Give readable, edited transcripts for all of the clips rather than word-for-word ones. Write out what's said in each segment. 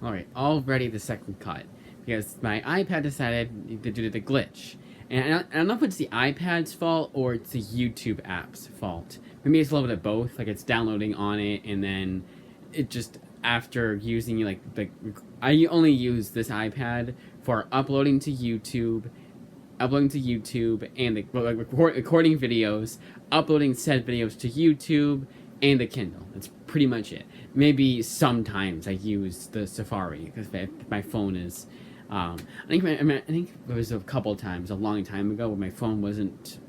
Alright, already the second cut. Because my iPad decided to do the glitch. And I don't know if it's the iPad's fault or it's the YouTube app's fault. Maybe it's a little bit of both. Like, it's downloading on it, and then it just, after using, I only use this iPad for uploading to YouTube, and recording videos, uploading said videos to YouTube, and the Kindle. That's pretty much it. Maybe sometimes I use the Safari because my phone is. I think it was a couple times a long time ago where my phone wasn't.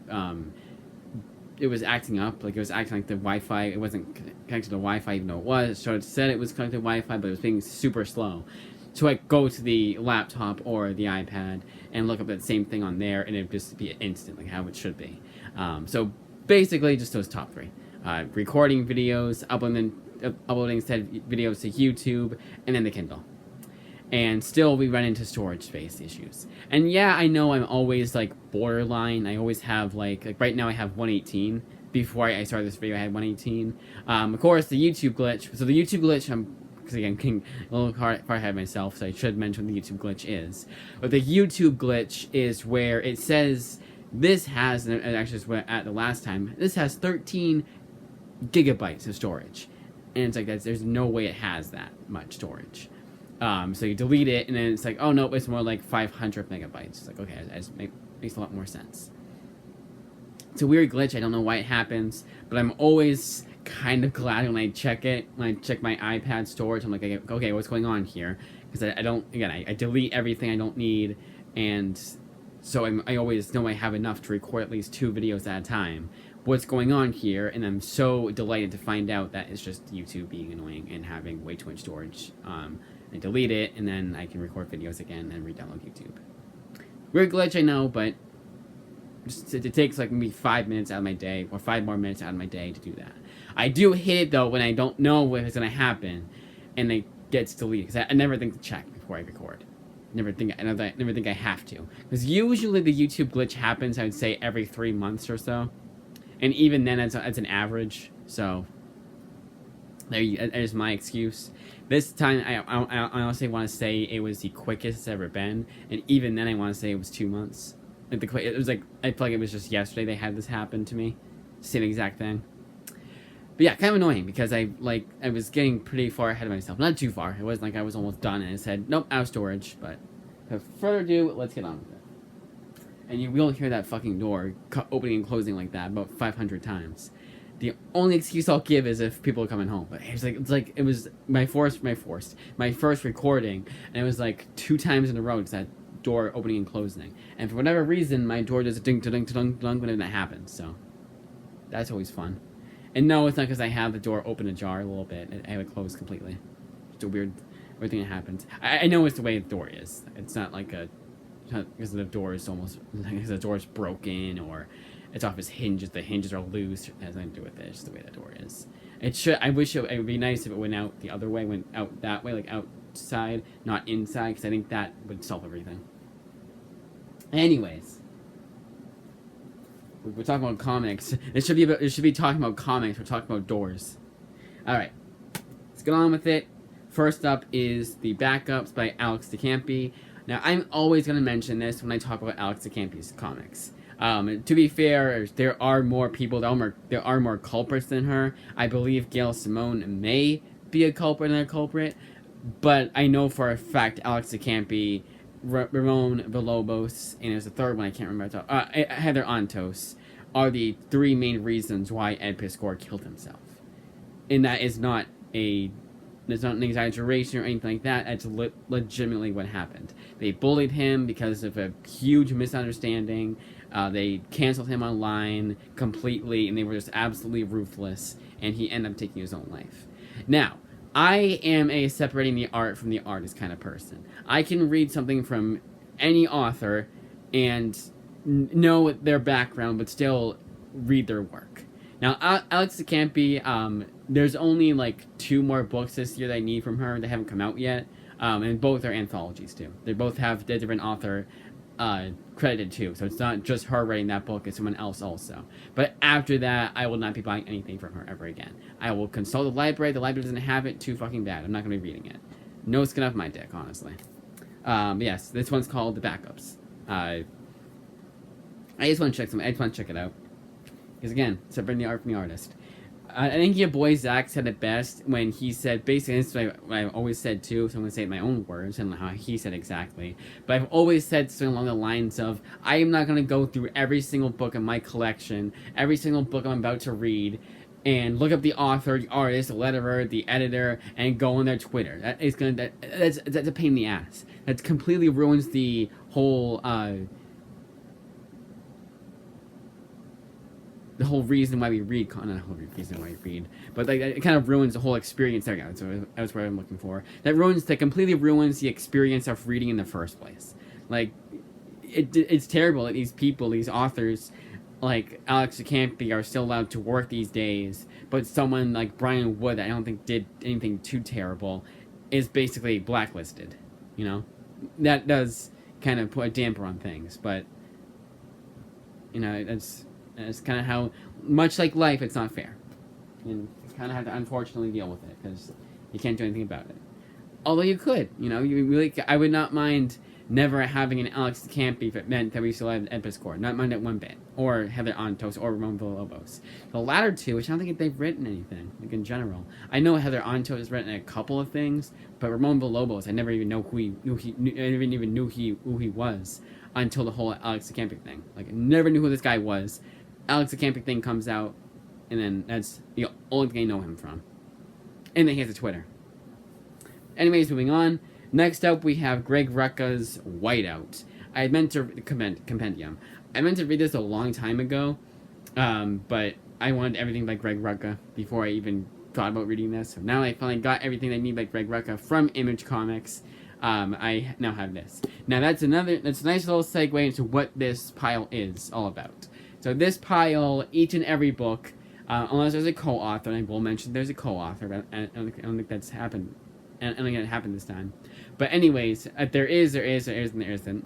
It was acting up, like it was acting like the Wi-Fi. It wasn't connected to the Wi-Fi, even though it was. So it said it was connected to Wi-Fi, but it was being super slow. So I go to the laptop or the iPad and look up that same thing on there, and it'd just be instant, like how it should be. So basically, just those top three: recording videos, uploading said videos to YouTube, and then the Kindle. And still, we run into storage space issues. And yeah, I know I'm always like borderline. I always have like right now I have 118. Before I started this video, I had 118. Of course, the YouTube glitch. So the YouTube glitch, because again, I'm getting a little far ahead of myself, so I should mention what the YouTube glitch is. But the YouTube glitch is where it says this has, and actually it's what at the last time, this has 13 gigabytes of storage. And it's like, there's no way it has that much storage. So you delete it, and then it's like, oh no, it's more like 500 megabytes. It's like, okay, that makes a lot more sense. It's a weird glitch. I don't know why it happens, but I'm always kind of glad when I check it. When I check my iPad storage, I'm like, okay, what's going on here? Because I delete everything I don't need, and so I always know I have enough to record at least 2 videos at a time. What's going on here? And I'm so delighted to find out that it's just YouTube being annoying and having way too much storage. I delete it, and then I can record videos again and re-download YouTube. Weird glitch, I know, but it takes like maybe 5 minutes out of my day, or 5 more minutes out of my day to do that. I do hit it though when I don't know what is going to happen, and it gets deleted because I never think to check before I record. Never think I have to, because usually the YouTube glitch happens, I would say, every 3 months or so, and even then it's an average. So there's my excuse. This time, I honestly want to say it was the quickest it's ever been, and even then, I want to say it was 2 months. It was like, I feel like it was just yesterday they had this happen to me, same exact thing. But yeah, kind of annoying because I was getting pretty far ahead of myself. Not too far. It wasn't like I was almost done, and it said nope, out of storage. But without further ado, let's get on with it. And you will hear that fucking door opening and closing like that about 500 times. The only excuse I'll give is if people are coming home. But it was my first recording, and it was like 2 times in a row. It's that door opening and closing, and for whatever reason, my door does a ding ding ding ding whenever that happens. So that's always fun. And no, it's not because I have the door open ajar a little bit. I have it closed completely. It's a weird thing that happens. I know it's the way the door is. It's not like because the door is almost because the door is broken or it's off its hinges. The hinges are loose. It has nothing to do with it. It's just the way the door is. It should. I wish it would be nice if it went out the other way, went out that way, like outside, not inside, because I think that would solve everything. Anyways, we're talking about comics. It should be talking about comics. We're talking about doors. All right, let's get on with it. First up is the Backups by Alex de Campi. Now, I'm always going to mention this when I talk about Alex de Campi's comics. To be fair, there are more people, there are more culprits than her. I believe Gail Simone may be a culprit and a culprit, but I know for a fact Alex de Campi, Ramon Villalobos, and there's a third one I can't remember, Heather Antos, are the 3 main reasons why Ed Piskor killed himself. And that is not an exaggeration or anything like that. That's legitimately what happened. They bullied him because of a huge misunderstanding. They canceled him online completely, and they were just absolutely ruthless, and he ended up taking his own life. Now, I am a separating the art from the artist kind of person. I can read something from any author and know their background, but still read their work. Now, Alex de Campi, there's only like 2 more books this year that I need from her that haven't come out yet, and both are anthologies too. They both have a different author credited too, so it's not just her writing that book, it's someone else also. But after that, I will not be buying anything from her ever again. I will consult the library. The library doesn't have it, too fucking bad. I'm not going to be reading it. No skin off my dick, honestly. Yes, this one's called The Backups. I just want to check I just want to check it out. Because again, separating the art from the artist. I think your boy Zach said it best when he said, basically, this is what I've always said too, so I'm going to say it in my own words, and how he said exactly. But I've always said something along the lines of, I am not going to go through every single book in my collection, every single book I'm about to read, and look up the author, the artist, the letterer, the editor, and go on their Twitter. That's a pain in the ass. That completely ruins the whole reason why we read, not the whole reason why we read, but like it kind of ruins the whole experience. There we go. That's what I'm looking for. That completely ruins the experience of reading in the first place. Like, it's terrible that these people, these authors, like Alex de Campi, are still allowed to work these days, but someone like Brian Wood, that I don't think did anything too terrible, is basically blacklisted. You know, that does kind of put a damper on things, but you know, it's kind of how, much like life, it's not fair. And you kind of have to unfortunately deal with it, because you can't do anything about it. Although you could, you know, I would not mind never having an Alex de Campi if it meant that we still had Episcore. Not mind it one bit. Or Heather Antos, or Ramon Villalobos. The latter two, which I don't think they've written anything, like in general. I know Heather Antos has written a couple of things, but Ramon Villalobos, I never even know I never even knew who he was until the whole Alex de Campi thing. Like, I never knew who this guy was. Alex de Campi thing comes out, and then that's the only thing I know him from. And then he has a Twitter. Anyways, moving on. Next up, we have Greg Rucka's Whiteout. I had meant to compendium. I meant to read this a long time ago, but I wanted everything by Greg Rucka before I even thought about reading this. So now I finally got everything I need by Greg Rucka from Image Comics. I now have this. Now that's a nice little segue into what this pile is all about. So this pile, each and every book, unless there's a co-author, and I will mention there's a co-author, but I don't think that's happened. I don't think it happened this time. But anyways, there is, and there isn't.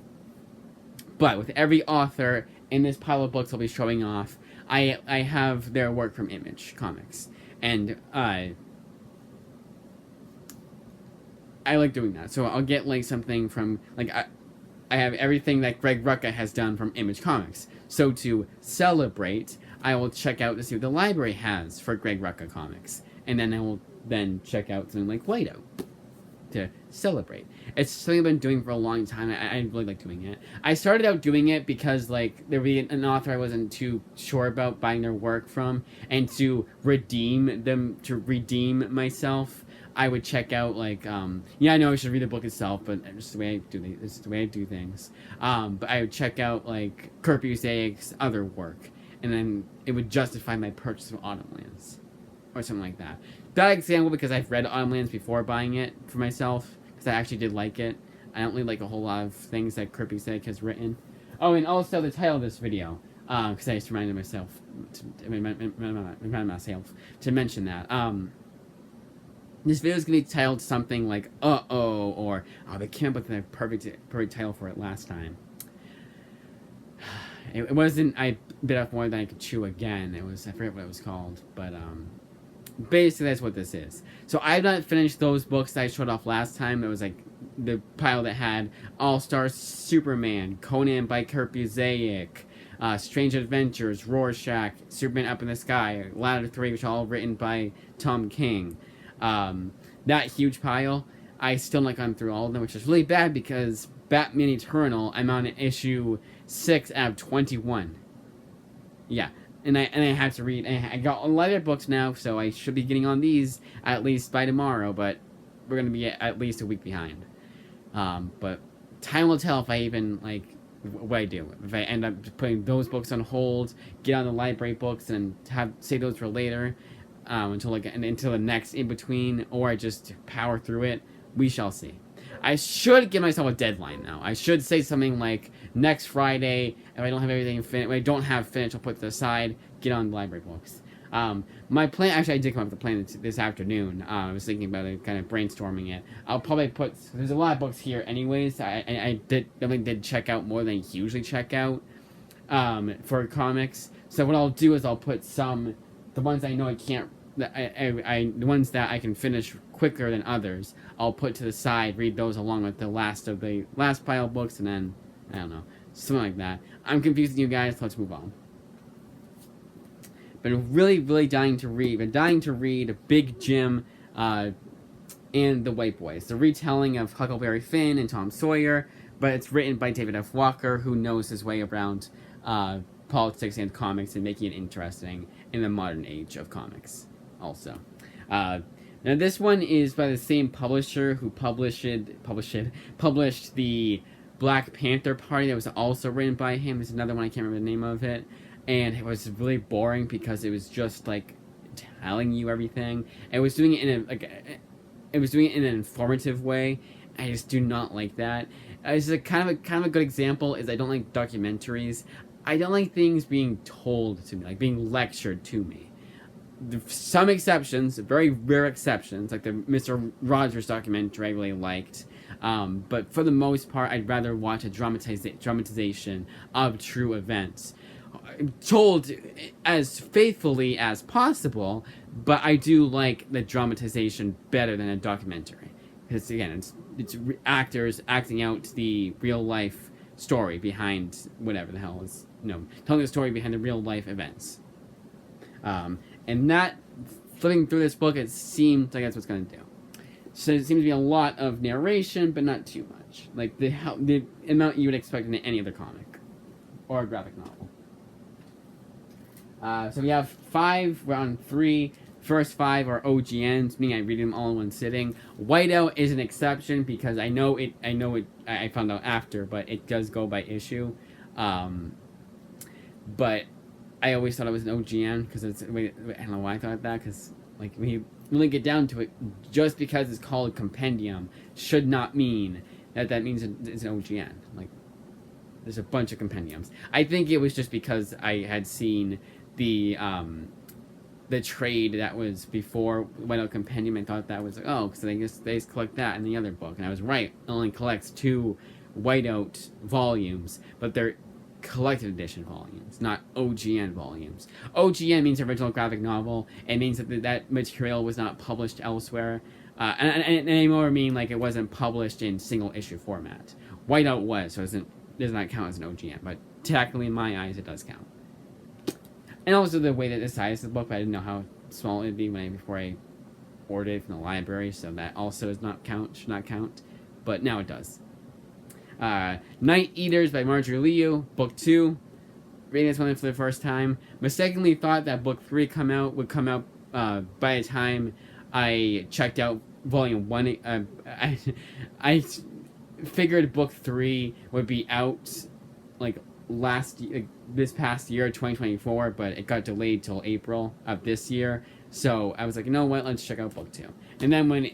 But with every author in this pile of books I'll be showing off, I have their work from Image Comics. And I like doing that. So I'll get like something from, like, I have everything that Greg Rucka has done from Image Comics. So to celebrate, I will check out to see what the library has for Greg Rucka comics. And then I will then check out something like Whiteout to celebrate. It's something I've been doing for a long time. I really like doing it. I started out doing it because, like, there would be an author I wasn't too sure about buying their work from, and to redeem myself, I would check out, like, yeah, I know I should read the book itself, but it's just the way I do things. But I would check out, like, Kurt Busiek's other work, and then it would justify my purchase of Autumnlands, or something like that. That example because I've read Autumnlands before buying it for myself, because I actually did like it. I don't really like a whole lot of things that Kurt Busiek has written. Oh, and also the title of this video, because I just reminded myself to mention that. This video is going to be titled something like, uh-oh, or, oh, they came up with a perfect title for it last time. It wasn't, I bit off more than I could chew again. I forget what it was called, but, basically that's what this is. So I've not finished those books that I showed off last time. It was like the pile that had All-Star Superman, Conan by Kurt Busiek, Strange Adventures, Rorschach, Superman Up in the Sky, Ladder 3, which are all written by Tom King. That huge pile, I still not gone through all of them, which is really bad because Batman Eternal, I'm on issue 6 out of 21. Yeah. And I have to read. I got a lot of books now, so I should be getting on these at least by tomorrow. But we're gonna be at least a week behind. But time will tell if I even like what I do. If I end up putting those books on hold, get on the library books, and save those for later, until the next in between, or I just power through it. We shall see. I should give myself a deadline now. I should say something like next Friday. If I don't have everything finished, I'll put it aside. Get on the library books. My plan, actually, I did come up with a plan this afternoon. I was thinking about it, kind of brainstorming it. I'll probably there's a lot of books here anyways. I did check out more than I usually check out, for comics. So what I'll do is I'll put the ones I know I can't, the ones that I can finish quicker than others, I'll put to the side, read those along with the last pile of books, and then, I don't know, something like that. I'm confusing you guys, let's move on. Been really dying to read Big Jim and the White Boys, the retelling of Huckleberry Finn and Tom Sawyer, but it's written by David F. Walker, who knows his way around politics and comics and making it interesting in the modern age of comics also. Now this one is by the same publisher who published the Black Panther Party that was also written by him. There's another one, I can't remember the name of it. And it was really boring because it was just like telling you everything. It was doing it in an informative way. I just do not like that. It's a kind of a good example is I don't like documentaries. I don't like things being told to me, like being lectured to me. Some exceptions, very rare exceptions, like the Mr. Rogers documentary I really liked. But for the most part, I'd rather watch a dramatization of true events, told as faithfully as possible, but I do like the dramatization better than a documentary. Because again, it's actors acting out the real life story behind whatever the hell is, telling the story behind the real life events. And that, flipping through this book, it seems like that's what's going to do. So it seems to be a lot of narration, but not too much. Like the amount you would expect in any other comic or graphic novel. So we have 5, we're on 3. First 5 are OGNs, meaning I read them all in one sitting. Whiteout is an exception because I found out after, but it does go by issue. But I always thought it was an OGN because I don't know why I thought that, because like when you really get down to it, just because it's called compendium should not mean that means it's an OGN. Like, there's a bunch of compendiums. I think it was just because I had seen the trade that was before Whiteout Compendium and thought that was like, oh, because they just collect that in the other book. And I was right, it only collects 2 Whiteout volumes, but they're collected edition volumes, not OGN volumes. OGN means original graphic novel. It means that material was not published elsewhere. And anymore mean like it wasn't published in single issue format. Whiteout was, so it does not count as an OGN, but technically in my eyes it does count. And also the way that the size of the book, I didn't know how small it would be before I ordered it from the library, so that also should not count, but now it does. Night Eaters by Marjorie Liu, book 2. Reading this one for the first time. Mistakenly thought that book 3 would come out by the time I checked out volume 1. I figured book 3 would be out like this past year, 2024, but it got delayed till April of this year. So I was like, you know what? Let's check out book 2. And then when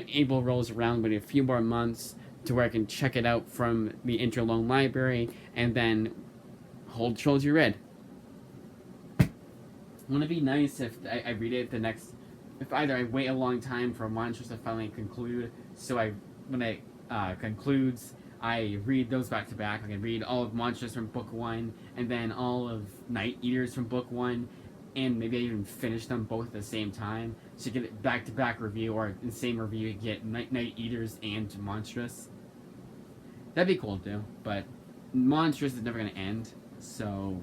April rolls around, with a few more months to where I can check it out from the Interloan Library, and then hold Trilogy Red. Wouldn't it be nice if I read it if either I wait a long time for Monstrous to finally conclude, so when it concludes, I read those back to back. I can read all of Monstrous from book 1, and then all of Night Eaters from book 1, and maybe I even finish them both at the same time, so you get a back-to-back review, or in the same review you get Night Eaters and Monstrous. That'd be cool to do, but Monstrous is never going to end, so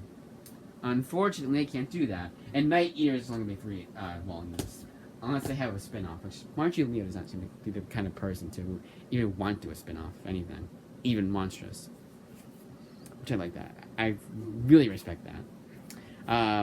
unfortunately I can't do that. And Night Eaters is only going to be 3 volumes, unless they have a spin-off, which Marjorie Liu does not seem to be the kind of person to even want to do a spin-off of anything, even Monstrous, which I like that. I really respect that.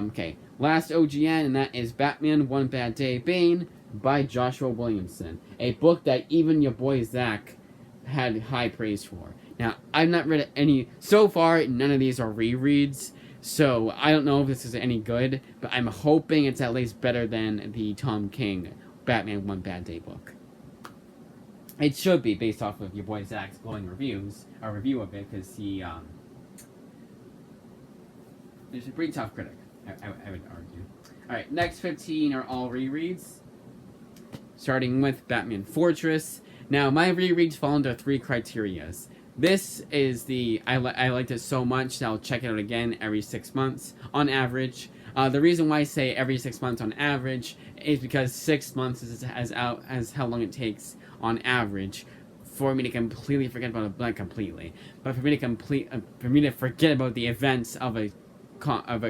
Okay, last OGN, and that is Batman One Bad Day Bane by Joshua Williamson, a book that even your boy Zach had high praise for. Now, I've not read any so far. None of these are rereads, so I don't know if this is any good, but I'm hoping it's at least better than the Tom King Batman One Bad Day book. It should be, based off of your boy Zach's glowing review of it, because he's a pretty tough critic, I would argue. Alright, next 15 are all rereads, starting with Batman Fortress. Now, my rereads fall into 3 criterias. This is I liked it so much that I'll check it out again every 6 months, on average. The reason why I say every 6 months on average is because 6 months is as how long it takes on average for me to completely forget about not completely, but for me to forget about the events of a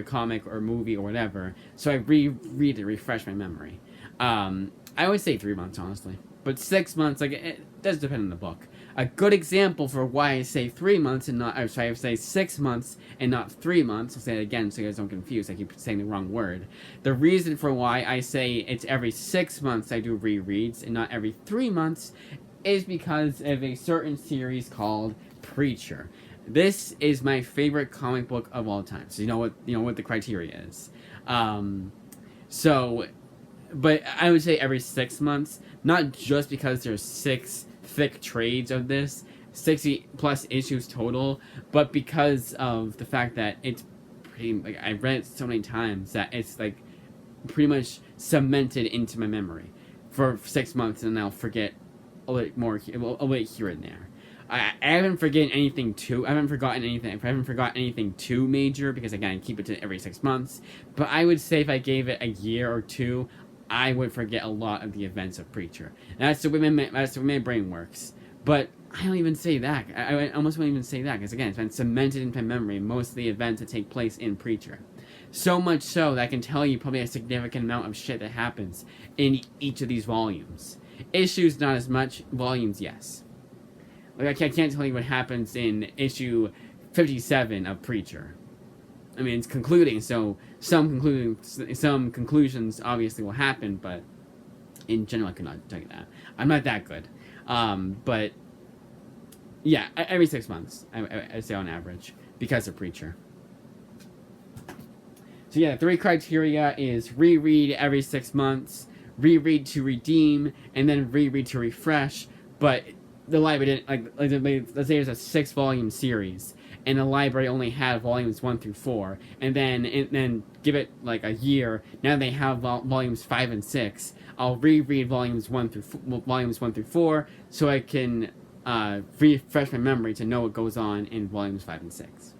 comic or movie or whatever. So I reread to refresh my memory. I would say 3 months honestly, but 6 months, like, it does depend on the book. A good example for why I say 3 months and not, I say 6 months and not 3 months. I'll say it again so you guys don't confuse. I keep saying the wrong word. The reason for why I say it's every 6 months I do rereads and not every 3 months is because of a certain series called Preacher. This is my favorite comic book of all time. So you know what the criteria is. But I would say every 6 months, not just because there's 6 thick trades of this, 60 plus issues total, but because of the fact that it's pretty, like, I've read it so many times that it's like pretty much cemented into my memory for 6 months, and I'll forget a little bit here and there. I haven't forgotten anything too major, because again I keep it to every 6 months. But I would say if I gave it a year or two, I would forget a lot of the events of Preacher. That's the way my brain works. But I don't even say that. I almost won't even say that, because again, it's been cemented into my memory, most of the events that take place in Preacher. So much so that I can tell you probably a significant amount of shit that happens in each of these volumes. Issues, not as much. Volumes, yes. Like, I can't tell you what happens in issue 57 of Preacher. I mean, it's concluding, so some conclusions obviously will happen, but in general, I cannot tell you that. I'm not that good. But yeah, every 6 months, I say on average, because of Preacher. So yeah, the 3 criteria is reread every 6 months, reread to redeem, and then reread to refresh. But the library didn't, let's say there's a 6-volume series, and the library only had volumes 1 through 4, and then give it like a year. Now they have volumes 5 and 6. I'll reread volumes 1 through 4, so I can refresh my memory to know what goes on in volumes 5 and 6.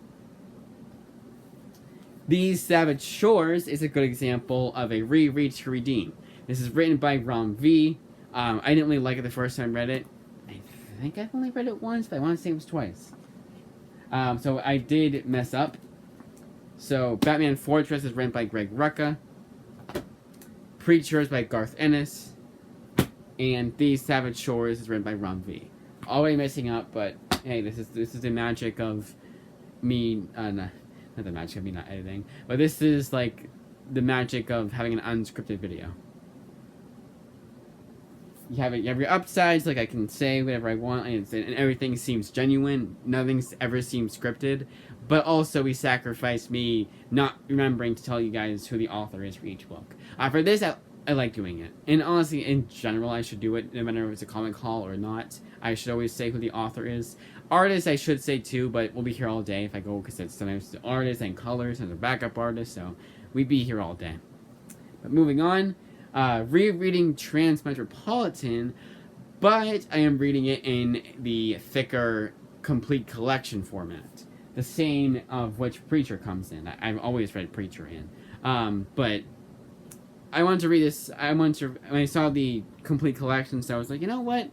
These Savage Shores is a good example of a reread to redeem. This is written by Ram V. I didn't really like it the first time I read it. I think I've only read it once, but I want to say it was twice. So I did mess up. So Batman Fortress is written by Greg Rucka. Preacher is by Garth Ennis. And These Savage Shores is written by Ram V. Already messing up, but hey, this is the magic of me. Not the magic of me not editing, but this is like the magic of having an unscripted video. You have your upsides, like I can say whatever I want, and everything seems genuine. Nothing ever seems scripted. But also, we sacrifice me not remembering to tell you guys who the author is for each book. For this, I like doing it. And honestly, in general, I should do it, no matter if it's a comic haul or not. I should always say who the author is. Artist, I should say too, but we'll be here all day if I go, because it's sometimes the artist and colors and the backup artist, so we'd be here all day. But moving on, rereading Transmetropolitan, but I am reading it in the thicker, complete collection format. The same of which Preacher comes in. I've always read Preacher in. But I wanted to read this. When I saw the complete collection, so I was like, you know what?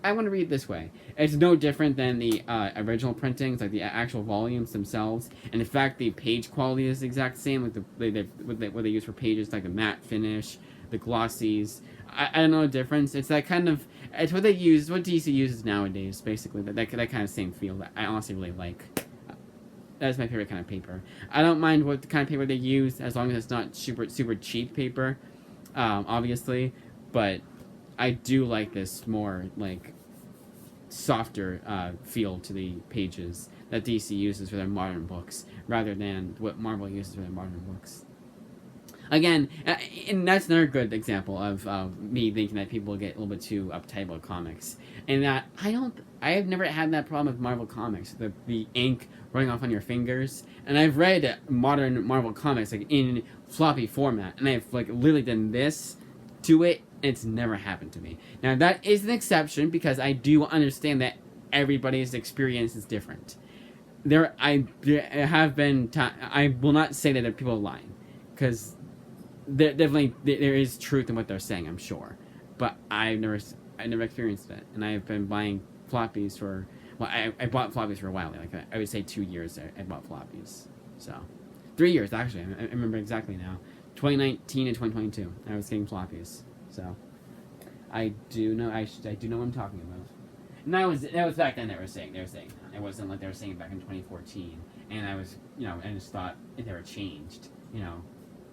I want to read it this way. It's no different than the original printings, like the actual volumes themselves. And in fact, the page quality is the exact same, like what they use for pages, like the matte finish, the glossies. I don't know the difference. It's that kind of, it's what they use, what DC uses nowadays, basically. That kind of same feel that I honestly really like. That's my favorite kind of paper. I don't mind what kind of paper they use, as long as it's not super cheap paper, obviously. But I do like this more, like, softer feel to the pages that DC uses for their modern books, rather than what Marvel uses for their modern books. Again, and that's another good example of me thinking that people get a little bit too uptight about comics. And that I have never had that problem with Marvel comics, the ink running off on your fingers. And I've read modern Marvel comics, like, in floppy format, and I've, like, literally done this to it, and it's never happened to me. Now, that is an exception, because I do understand that everybody's experience is different. I will not say that people are lying. because there is truth in what they're saying, I'm sure, but I never experienced it, and I've been buying floppies for I bought floppies for a while, like I would say 2 years I bought floppies, so 3 years actually. I remember exactly now, 2019 and 2022 I was getting floppies, so I do know I do know what I'm talking about. And that was back then they were saying that. It wasn't like they were saying it back in 2014, and I was I just thought it never changed,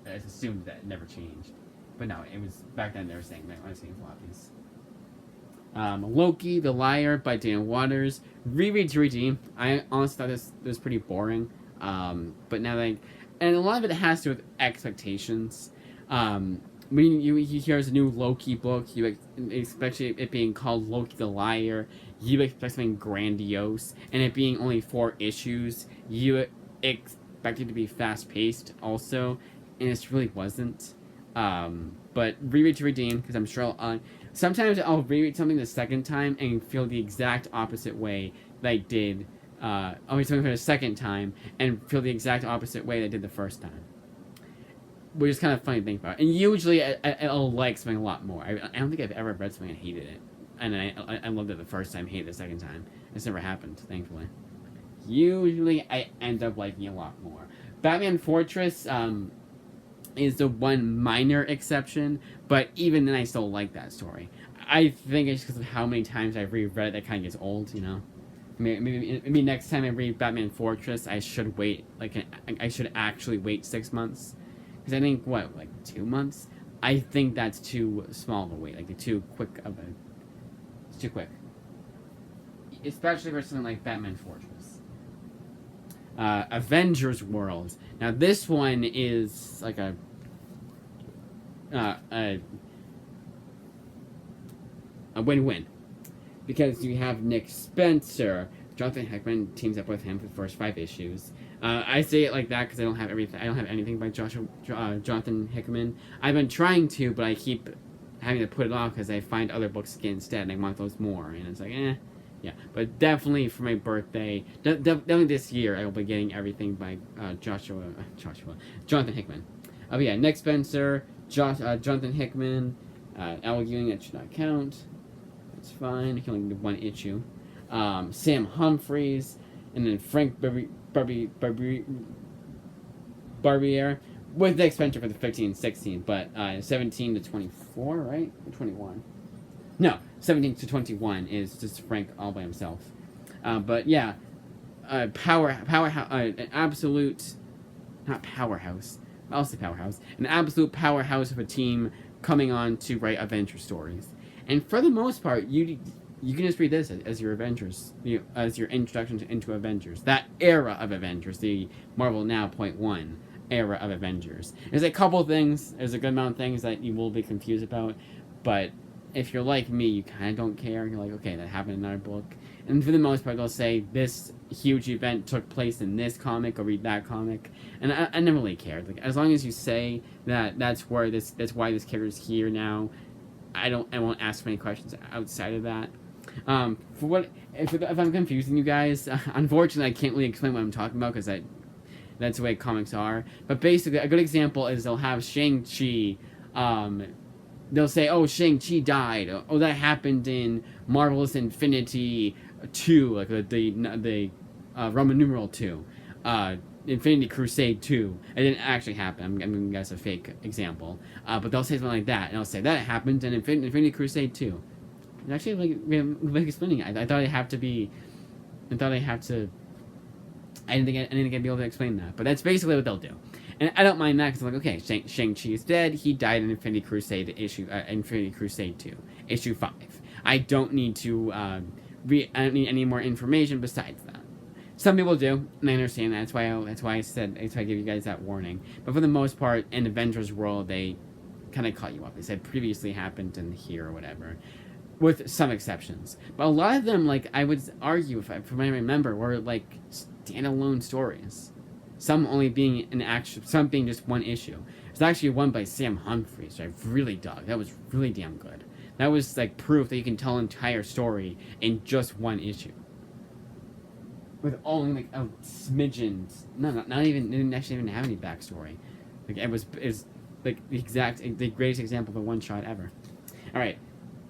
I just assumed that it never changed. But no, it was back then they were saying that I was getting floppies. Loki, The Liar by Dan Waters. Reread to redeem. I honestly thought this was pretty boring. But now and a lot of it has to do with expectations. When you hear a new Loki book, especially it being called Loki the Liar, you expect something grandiose, and it being only 4 issues, you expect it to be fast paced also, and it really wasn't. But reread to redeem, because I'm sure sometimes I'll reread something the second time and feel the exact opposite way that I did. I'll read something for the second time and feel the exact opposite way that I did the first time. Which is kind of funny to think about. And usually I'll like something a lot more. I don't think I've ever read something and hated it. And I loved it the first time, hated it the second time. It's never happened, thankfully. Usually I end up liking it a lot more. Batman Fortress is the one minor exception, but even then I still like that story. I think it's because of how many times I've reread it that kind of gets old, Maybe next time I read Batman Fortress, I should wait, I should actually wait 6 months. Because I think, 2 months? I think that's too small of a wait, too quick of a... It's too quick. Especially for something like Batman Fortress. Avengers World. Now this one is like a win-win. Because you have Nick Spencer, Jonathan Hickman teams up with him for the first 5 issues. I say it like that because I don't have everything. I don't have anything by Jonathan Hickman. I've been trying to, but I keep having to put it off because I find other books to get instead, and I want those more. And it's like, yeah. But definitely for my birthday, definitely this year, I will be getting everything by Jonathan Hickman. Oh yeah, Nick Spencer, Jonathan Hickman, Al Ewing. That should not count. That's fine. I can only do 1 issue. Sam Humphries, and then Frank Barbier with Nick Spencer for the 15 and 16, but 17 to 24, right? Or 21? No, 17 to 21 is just Frank all by himself. But yeah, powerhouse, an absolute, not powerhouse, I'll say powerhouse, an absolute powerhouse of a team coming on to write adventure stories. And for the most part, you can just read this as your Avengers, as your introduction into Avengers. That era of Avengers, the Marvel Now .1 era of Avengers. There's a couple things, there's a good amount of things that you will be confused about, but if you're like me, you kind of don't care. You're like, okay, that happened in our book. And for the most part, they'll say this huge event took place in this comic, or read that comic. And I never really cared. Like, as long as you say that's why this character's here now, I won't ask many questions outside of that. If I'm confusing you guys, unfortunately I can't really explain what I'm talking about because that's the way comics are. But basically, a good example is they'll have Shang-Chi. They'll say, "Oh, Shang-Chi died. Oh, that happened in Marvelous Infinity 2, like the Roman numeral 2, Infinity Crusade 2. It didn't actually happen. I'm giving you guys a fake example. But they'll say something like that, and they'll say that happened in Infinity Crusade 2. And actually, like explaining it, I thought I'd have to. I didn't think I'd be able to explain that, but that's basically what they'll do. And I don't mind that because I'm like, okay, Shang-Chi is dead. He died in Infinity Crusade Infinity Crusade 2, issue 5. I don't need to I don't need any more information besides that. Some people do, and I understand that. That's why I give you guys that warning. But for the most part, in Avengers World, they kind of cut you off. They said previously happened in here or whatever, with some exceptions. But a lot of them, like I would argue, from what I remember, were like standalone stories. Some only being some being just 1 issue. There's actually one by Sam Humphries I really dug. That was really damn good. That was like proof that you can tell an entire story in just 1 issue. With only like a smidgen. No, not even. It didn't actually even have any backstory. Like it is like the greatest example of a one shot ever. All right,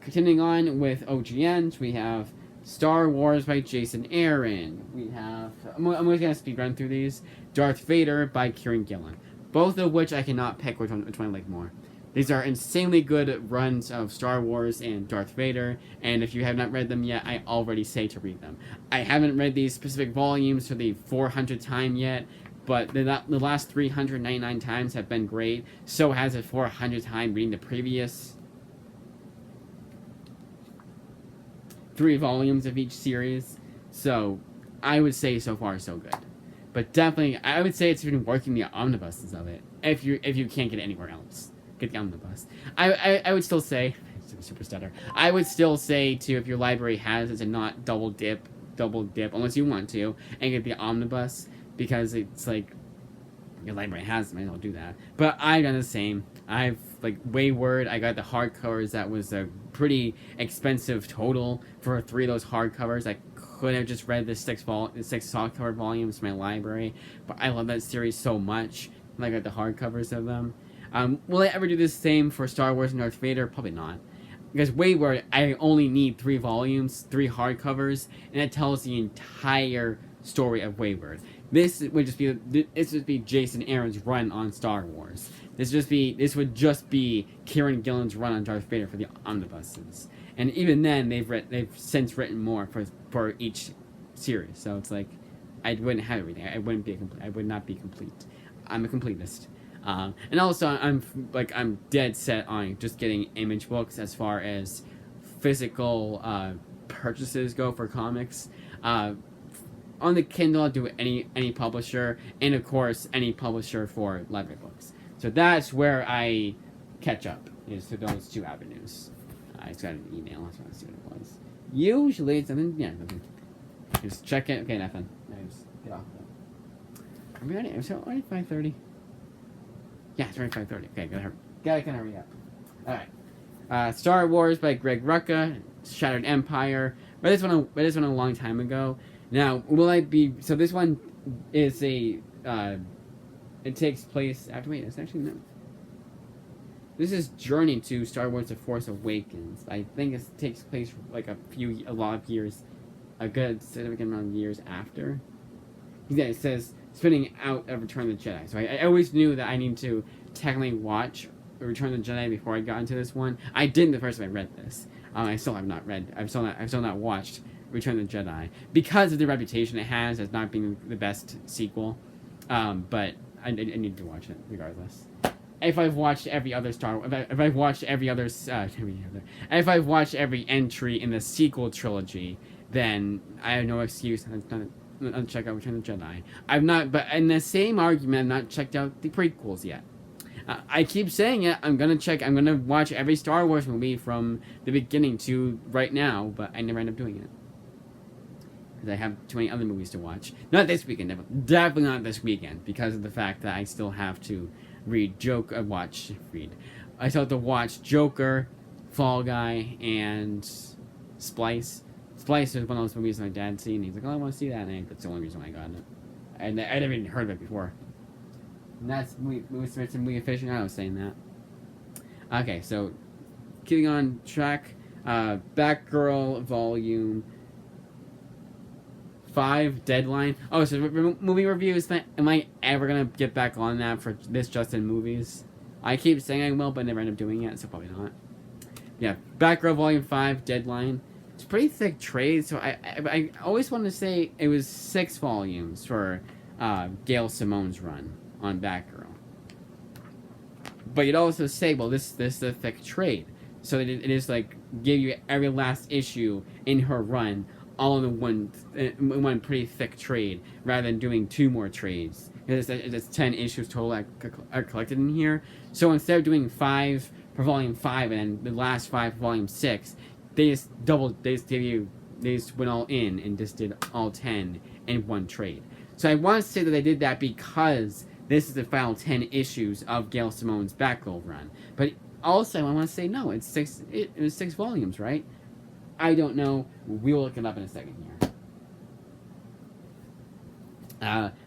continuing on with OGNs, we have Star Wars by Jason Aaron. We have I'm just gonna speed run through these. Darth Vader by Kieran Gillen. Both of which I cannot pick which one I like more. These are insanely good runs of Star Wars and Darth Vader, and if you have not read them yet, I already say to read them. I haven't read these specific volumes for the 400th time yet, but the last 399 times have been great. So has the 400th time reading the previous 3 volumes of each series. So I would say so far so good. But definitely, I would say it's even working the omnibuses of it, if you can't get it anywhere else. Get the omnibus. I would still say, super stutter. I would still say too, if your library has it, to not double dip unless you want to, and get the omnibus, because it's like your library has them. I'll do that. But I've done the same. I've like Wayward. I got the hardcovers. That was a pretty expensive total for 3 of those hardcovers. I could have just read the 6 softcover volumes from my library, but I love that series so much. And I got the hardcovers of them. Will I ever do the same for Star Wars and Darth Vader? Probably not. Because Wayward, I only need 3 volumes, 3 hardcovers, and it tells the entire story of Wayward. This would just be Jason Aaron's run on Star Wars. This would just be Kieran Gillen's run on Darth Vader for the omnibuses. And even then, they've since written more for each series. So it's like, I wouldn't have everything. I would not be complete. I'm a completist. And also, I'm dead set on just getting image books as far as physical purchases go for comics. On the Kindle, I'll do any publisher, and of course, any publisher for library books. So that's where I catch up, is to those 2 avenues. I just got an email. I just want to see what it was. Usually, it's something. Yeah, nothing. Just check it. Okay, nothing. Just get off of it. Are we already? Is it already 5:30? Yeah, it's already 5:30. Okay, gotta hurry up. Alright. Star Wars by Greg Rucka, Shattered Empire. Read this one a long time ago. Now, will I be... So this one is a... it takes place... Wait, it's actually... No. This is Journey to Star Wars The Force Awakens. I think it takes place like a lot of years... A good significant amount of years after. Yeah, it says... Spinning out of Return of the Jedi. So I always knew that I need to technically watch Return of the Jedi before I got into this one. I didn't the first time I read this. I still have not read. I've still not watched Return of the Jedi because of the reputation it has as not being the best sequel. But I need to watch it regardless. If I've watched every other if I've watched every other, if I've watched every entry in the sequel trilogy, then I have no excuse not to check out Return of the Jedi. I've not, but in the same argument, I've not checked out the prequels yet. I keep saying it. I'm gonna watch every Star Wars movie from the beginning to right now, but I never end up doing it because I have too many other movies to watch. Not this weekend, definitely not this weekend, because of the fact that I still have to I still have to watch Joker, Fall Guy, and Splice. Splice was one of those movies my dad seen. He's like, "Oh, I want to see that," and that's the only reason why I got it. And I never even heard of it before. And that's movie aficionado saying that. Okay, so keeping on track, Batgirl Volume 5 Deadline. Oh, so movie reviews. Am I ever gonna get back on that for this Justin Movies? I keep saying I will, but never end up doing it, so probably not. Yeah, Batgirl Volume 5 Deadline. It's a pretty thick trade, so I always wanted to say it was 6 volumes for Gail Simone's run on Batgirl. But you'd also say, well, this is a thick trade. So it is like give you every last issue in her run all in one pretty thick trade, rather than doing 2 more trades. It's 10 issues total are collected in here. So instead of doing 5 for volume 5 and then the last 5 for volume 6, they just went all in and just did all 10 in one trade. So I want to say that they did that because this is the final 10 issues of Gail Simone's Batgirl run. But also I want to say no, it was 6 volumes, right? I don't know. We'll look it up in a second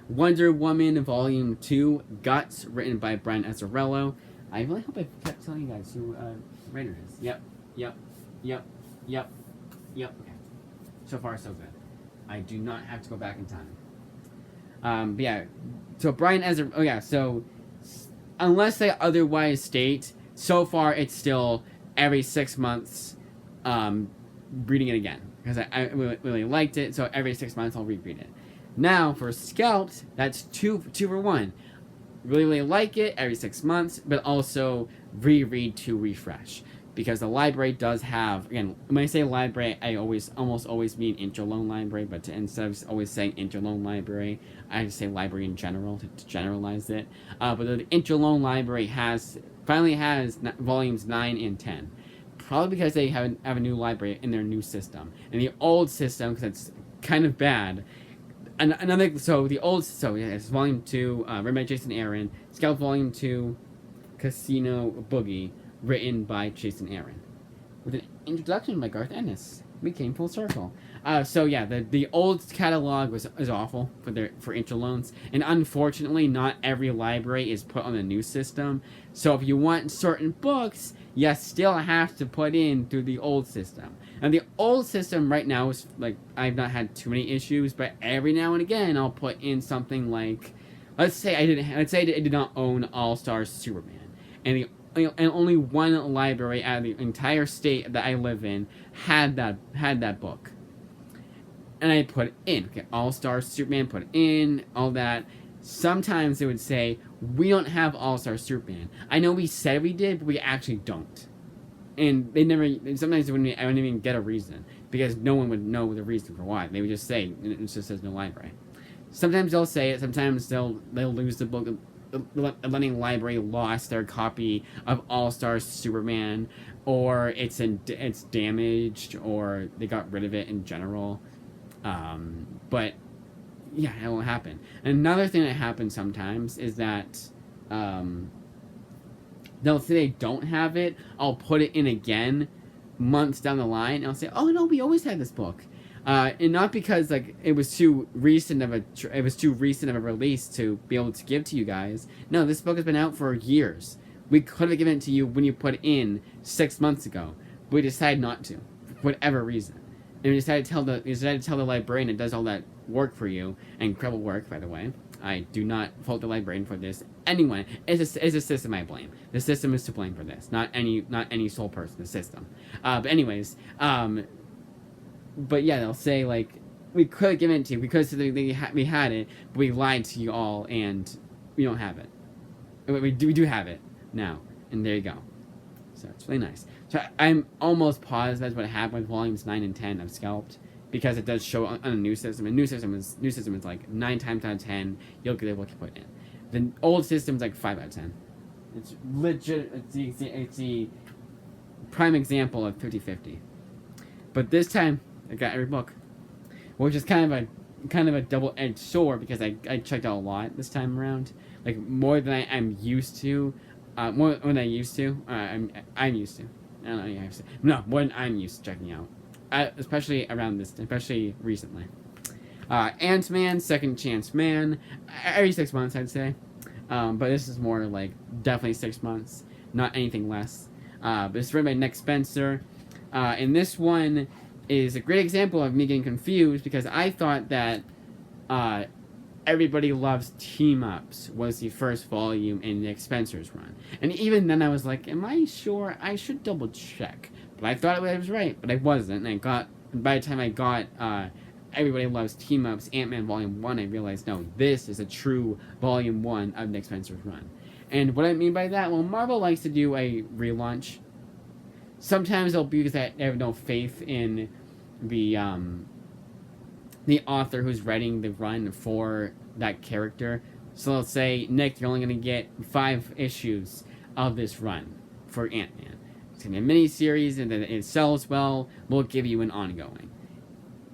Wonder Woman Volume 2, Guts, written by Brian Azzarello. I really hope I kept telling you guys who writer is. Yep. Okay. So far, so good. I do not have to go back in time. But yeah, so Brian Azzarello. Oh yeah, so unless they otherwise state, so far it's still every 6 months, reading it again because I really liked it. So every 6 months I'll reread it. Now for Scalped, that's two for one. Really like it every 6 months, but also reread to refresh. Because the library does have, again, when I say library, I almost always mean Interloan Library, but instead of always saying Interloan Library, I just say library in general to generalize it. But the Interloan Library finally has volumes 9 and 10. Probably because they have a new library in their new system. And the old system, because it's kind of bad, it's Volume 2, written by Jason Aaron, Scout Volume 2, Casino Boogie, written by Jason Aaron, with an introduction by Garth Ennis. We came full circle. The old catalog is awful for Interloans, and unfortunately, not every library is put on the new system. So if you want certain books, you still have to put in through the old system. And the old system right now is like, I've not had too many issues, but every now and again I'll put in something like, let's say I did not own All Stars Superman, and only one library out of the entire state that I live in had that book. And I put it in. Okay, All Star Superman, put it in, all that. Sometimes they would say, we don't have All Star Superman. I know we said we did, but we actually don't. And sometimes I wouldn't even get a reason, because no one would know the reason for why. They would just say, it just says no library. Sometimes they'll say it, sometimes they'll lose the book. Letting library lost their copy of All Star Superman, or it's damaged, or they got rid of it in general. But yeah, it won't happen. And another thing that happens sometimes is that they'll say they don't have it. I'll put it in again months down the line, and I'll say, oh no, we always had this book. And not because like it was too recent of a release to be able to give to you guys. No, this book has been out for years. We could have given it to you when you put it in 6 months ago, but we decided not to, for whatever reason. And we decided to tell the librarian that does all that work for you, and incredible work, by the way. I do not fault the librarian for this. Anyone, it's a system I blame. The system is to blame for this, not any sole person. The system. But anyways, but yeah, they'll say like, we could have given it to you because we had it, but we lied to you all, and we don't have it. We do have it now, and there you go. So it's really nice. So I'm almost positive that's what happened with volumes 9 and 10 of Scalped, because it does show on a new system. And new system is like 9 times out of 10 you'll get what you put in. The old system is like 5 out of 10. It's legit. It's the prime example of 50-50. But this time I got every book, which is kind of a double-edged sword, because I checked out a lot this time around, like more than I'm used to, more than I used to. I'm used to. I don't know. No, more than I'm used to checking out, especially recently. Ant-Man, Second Chance Man, every 6 months I'd say, but this is more like definitely 6 months, not anything less. But it's written by Nick Spencer, and this one is a great example of me getting confused, because I thought that Everybody Loves Team-Ups was the first volume in Nick Spencer's run. And even then I was like, am I sure? I should double check. But I thought I was right, but I wasn't. And by the time I got Everybody Loves Team-Ups, Ant-Man Volume 1, I realized, no, this is a true Volume 1 of Nick Spencer's run. And what I mean by that, well, Marvel likes to do a relaunch. Sometimes it'll be because they have no faith in the author who's writing the run for that character. So they'll say, Nick, you're only going to get 5 issues of this run for Ant-Man. It's going to be a mini-series, and then it sells well, we'll give you an ongoing.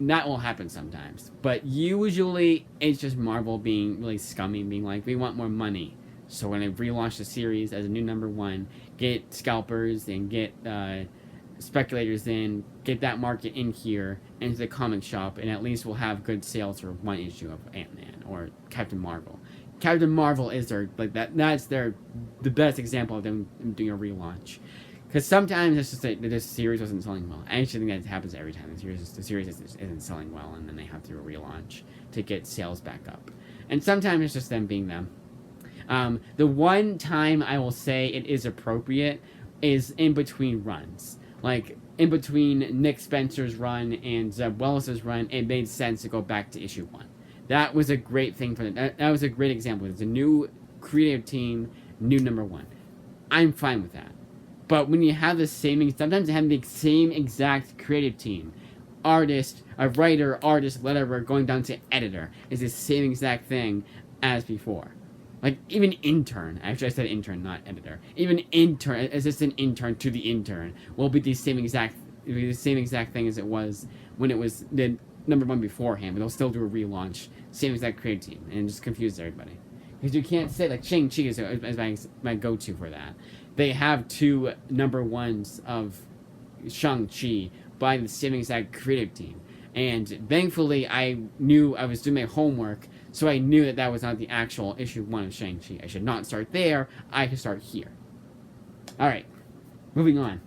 That will happen sometimes. But usually, it's just Marvel being really scummy, being like, we want more money. So we're going to relaunch the series as a new #1, get scalpers, and get speculators in, get that market in here into the comic shop, and at least we'll have good sales for one issue of Ant-Man or Captain Marvel. Captain Marvel is their the best example of them doing a relaunch. Because sometimes it's just that this series wasn't selling well. I actually think that happens every time. The series isn't selling well, and then they have to do a relaunch to get sales back up. And sometimes it's just them being them. The one time I will say it is appropriate is in between runs. Like, in between Nick Spencer's run and Zeb Wells' run, it made sense to go back to issue 1. That was a great thing for them. That was a great example. It's a new creative team, new number 1. I'm fine with that. But when you have sometimes having the same exact creative team, artist, a writer, artist, letterer, going down to editor, is the same exact thing as before. Like, even intern, actually I said intern, not editor. Even intern, assistant intern to the intern, will be the same exact thing as it was when it was the number 1 beforehand, but they'll still do a relaunch, same exact creative team, and it just confuses everybody. Because you can't say, like, Shang-Chi is my go-to for that. They have 2 number 1s of Shang-Chi by the same exact creative team. And thankfully, I knew I was doing my homework, so I knew that was not the actual issue 1 of Shang-Chi. I should not start there, I should start here. Alright, moving on.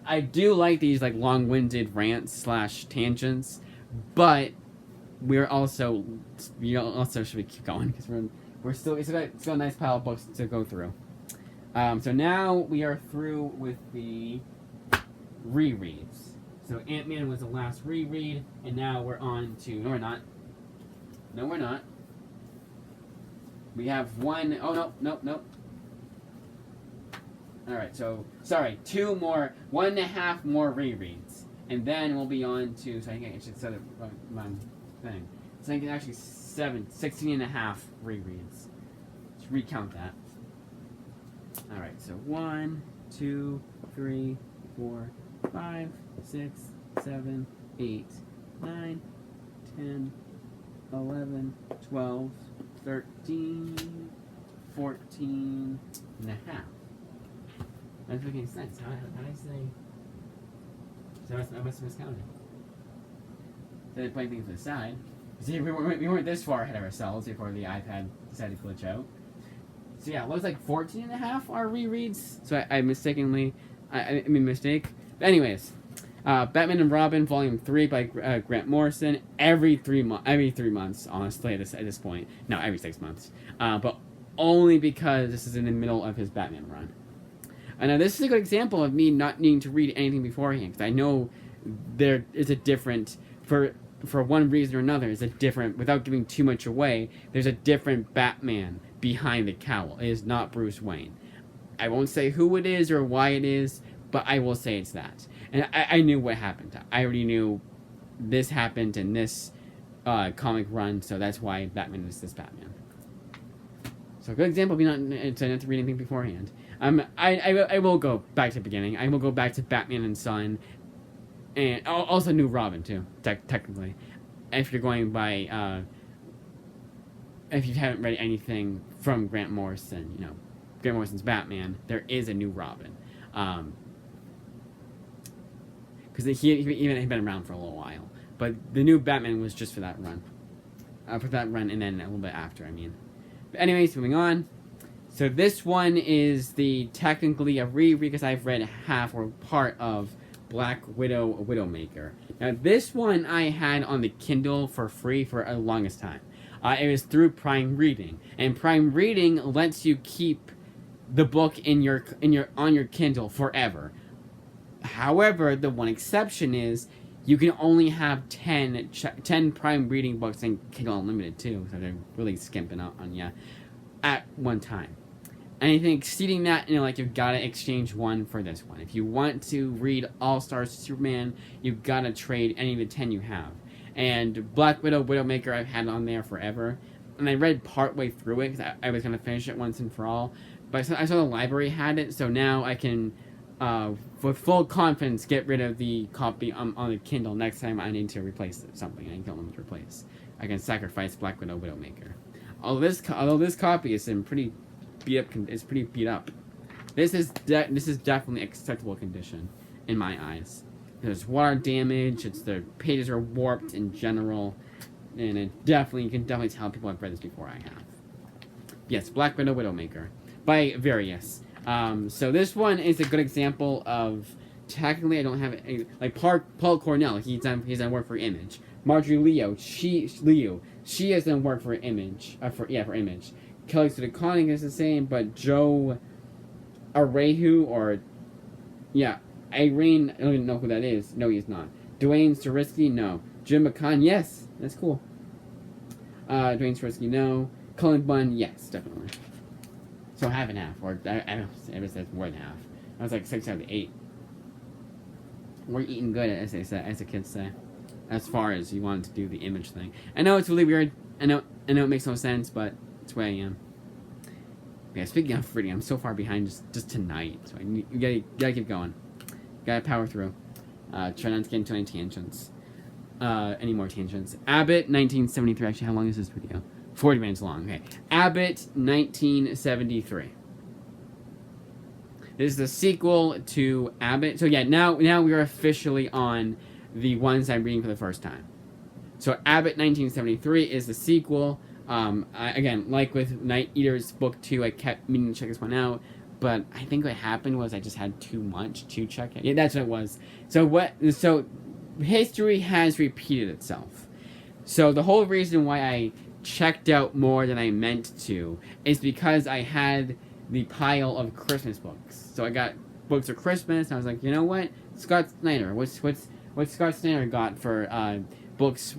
I do like these, like, long-winded rants / tangents, but we also should we keep going, because it's still a nice pile of books to go through. So now we are through with the rereads. So Ant-Man was the last reread, and now we're on to... No, we're not. No, we're not. We have one... Oh, no. Alright, so... Sorry, 2 more... 1.5 more rereads. And then we'll be on to... So I think I should set it my thing. So I think actually 16.5 rereads. Let's recount that. Alright, so 1, 2, 3, 4, 5, 6, 7, 8, 9, 10, 11, 12, 13, 14 and a half. That's making sense. How did I say? So I must have miscounted. Then putting things to the side. See, we weren't this far ahead of ourselves before the iPad decided to glitch out. So yeah, it looks like 14 and a half are rereads. So I mistakenly, I made a mistake. But anyways, Batman and Robin Volume 3 by Grant Morrison. Every 3 months, honestly, at this point. No, every 6 months. But only because this is in the middle of his Batman run. And now this is a good example of me not needing to read anything beforehand, because I know there is a different, for one reason or another, is a different, without giving too much away, there's a different Batman behind the cowl. It is not Bruce Wayne. I won't say who it is or why it is, but I will say it's that. And I knew what happened. I already knew this happened in this comic run, so that's why Batman is this Batman. So a good example of me not to read anything beforehand. I will go back to the beginning. I will go back to Batman and Son, and also New Robin too, technically. If you're going by, if you haven't read anything from Grant Morrison, you know, Grant Morrison's Batman, there is a New Robin. Because he'd been around for a little while. But the new Batman was just for that run. And then a little bit after, I mean. But anyways, moving on. So this one is technically a reread, because I've read half or part of Black Widow, Widowmaker. Now this one I had on the Kindle for free for the longest time. It was through Prime Reading. And Prime Reading lets you keep the book on your Kindle forever. However, the one exception is you can only have 10 Prime Reading books, and Kindle Unlimited too, so they're really skimping out on you, at one time. Anything exceeding that, you know, like, you've got to exchange one for this one. If you want to read All-Star Superman, you've got to trade any of the 10 you have. And Black Widow, Widowmaker, I've had on there forever. And I read partway through it, because I was going to finish it once and for all. But I saw the library had it, so now I can, with full confidence, get rid of the copy on the Kindle next time I need to replace something. I don't want to replace. I can sacrifice Black Widow, Widowmaker. Although this copy is in pretty beat up. It's pretty beat up. This is definitely acceptable condition in my eyes. There's water damage. The pages are warped in general, and you can definitely tell people have read this before I have. Yes, Black Widow Widowmaker by Various. So this one is a good example of, technically I don't have any, like Paul Cornell. He's done work for Image. Marjorie Liu, she has done work for Image. For Image. Kelly Sue DeConnick is the same, but Joe Arehu Irene, I don't even know who that is. No, he's not. Dwayne Starisky, no. Jim McCann, yes, that's cool. Dwayne Starisky, no. Cullen Bunn, yes, definitely. So half and half, or I don't ever said more than half. I was like 6 out of 8. We're eating good, as the kids say. As far as you wanted to do the Image thing, I know it's really weird. I know it makes no sense, but it's where I am. Yeah, speaking of reading, I'm so far behind just tonight, so you gotta keep going. Gotta power through. Try not to get into any tangents. Any more tangents. Abbott, 1973. Actually, how long is this video? 40 minutes long. Okay. Abbott, 1973. This is the sequel to Abbott. So yeah, now we're officially on the ones I'm reading for the first time. So Abbott, 1973 is the sequel. Again, like with Night Eaters Book 2, I kept meaning to check this one out, but I think what happened was I just had too much to check it. Yeah, that's what it was. So history has repeated itself. So the whole reason why I checked out more than I meant to is because I had the pile of Christmas books. So I got books for Christmas, and I was like, you know what? Scott Snyder. What's Scott Snyder got for books?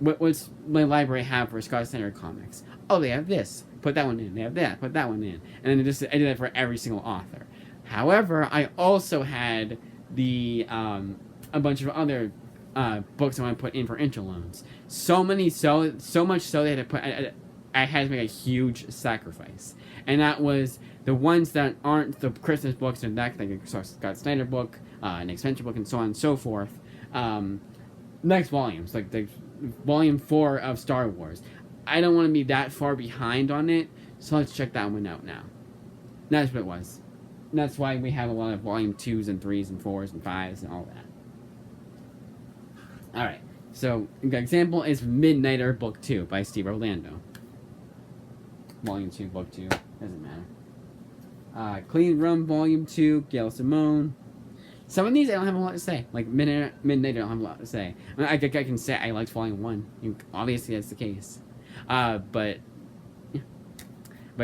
What's my library have for Scott Snyder comics? Oh, they have this. Put that one in. They have that. Put that one in. And then I did that for every single author. However, I also had a bunch of other books I want to put in for interloans. So much so they had to I had to make a huge sacrifice. And that was the ones that aren't the Christmas books and that, like a Scott Snyder book, an Spencer book, and so on and so forth. Next volumes, like the Volume 4 of Star Wars. I don't want to be that far behind on it, so let's check that one out now. That's what it was. And that's why we have a lot of Volume 2s and 3s and 4s and 5s and all that. Alright, so an example is Midnighter Book 2 by Steve Orlando. Volume 2, Book 2, doesn't matter. Clean Room Volume 2, Gail Simone. Some of these I don't have a lot to say. Like Midnight, I don't have a lot to say. I mean, I can say I liked Volume 1. Obviously, that's the case. But